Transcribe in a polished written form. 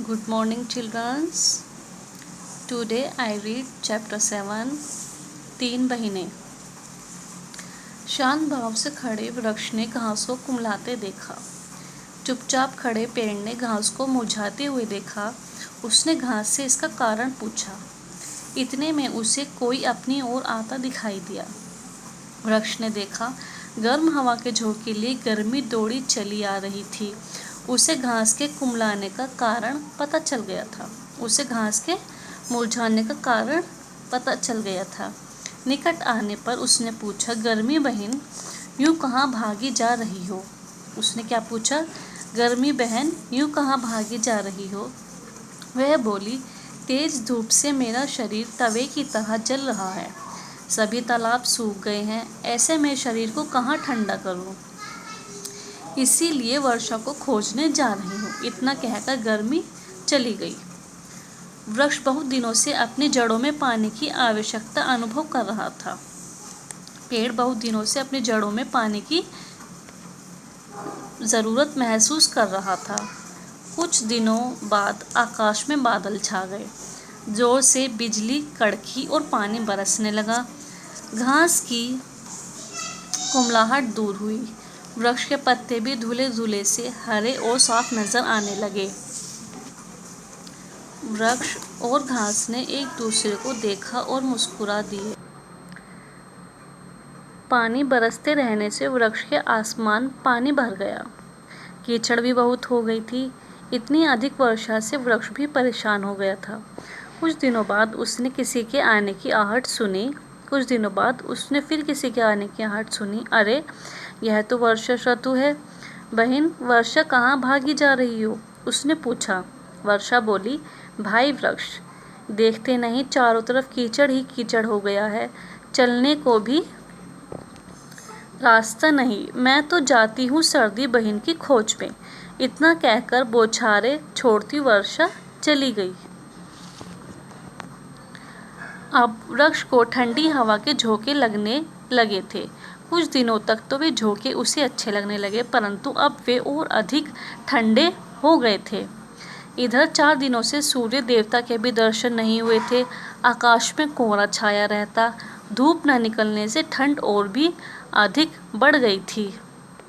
Good morning, children. Today I read chapter 7. तीन बहिनें। शांत भाव से खड़े वृक्ष ने घास को कुम्हलाते देखा। चुपचाप खड़े पेड़ ने घास को मुरझाते हुए देखा। उसने घास से इसका कारण पूछा। इतने में उसे कोई अपनी ओर आता दिखाई दिया। वृक्ष ने देखा, गर्म हवा के झोंके लिए गर्मी दौड़ी चली आ रही थी। उसे घास के कुम्हलाने का कारण पता चल गया था। उसे घास के मुरझाने का कारण पता चल गया था। निकट आने पर उसने पूछा, गर्मी बहन, यूं कहाँ भागी जा रही हो? उसने क्या पूछा? गर्मी बहन, यूं कहाँ भागी जा रही हो? वह बोली, तेज धूप से मेरा शरीर तवे की तरह जल रहा है। सभी तालाब सूख गए हैं। ऐसे में शरीर को कहाँ ठंडा करूं? इसीलिए वर्षा को खोजने जा रही हूँ। इतना कहकर गर्मी चली गई। वृक्ष बहुत दिनों से अपनी जड़ों में पानी की आवश्यकता अनुभव कर रहा था। पेड़ बहुत दिनों से अपनी जड़ों में पानी की ज़रूरत महसूस कर रहा था। कुछ दिनों बाद आकाश में बादल छा गए। जोर से बिजली कड़की और पानी बरसने लगा। घास की कुम्हलाहट दूर हुई। वृक्ष के पत्ते भी धुले धुले से हरे और साफ नजर आने लगे। वृक्ष और घास ने एक दूसरे को देखा और मुस्कुरा दिए। पानी बरसते रहने से वृक्ष के आसमान पानी भर गया। कीचड़ भी बहुत हो गई थी। इतनी अधिक वर्षा से वृक्ष भी परेशान हो गया था। कुछ दिनों बाद उसने किसी के आने की आहट सुनी। कुछ दिनों बाद उसने फिर किसी के आने की आहट सुनी। अरे, यह तो वर्षा ऋतु है। बहन, वर्षा कहाँ भागी जा रही हो? उसने पूछा। वर्षा बोली, भाई वृक्ष, देखते नहीं चारों तरफ कीचड़ ही कीचड़ हो गया है। चलने को भी रास्ता नहीं। मैं तो जाती हूँ सर्दी बहन की खोज में। इतना कहकर बौछारें छोड़ती वर्षा चली गई। अब वृक्ष को ठंडी हवा के झोंके लगने लगे थे। कुछ दिनों तक तो वे झोंके उसे अच्छे लगने लगे, परंतु अब वे और अधिक ठंडे हो गए थे। इधर 4 दिनों से सूर्य देवता के भी दर्शन नहीं हुए थे। आकाश में कोहरा छाया रहता। धूप न निकलने से ठंड और भी अधिक बढ़ गई थी।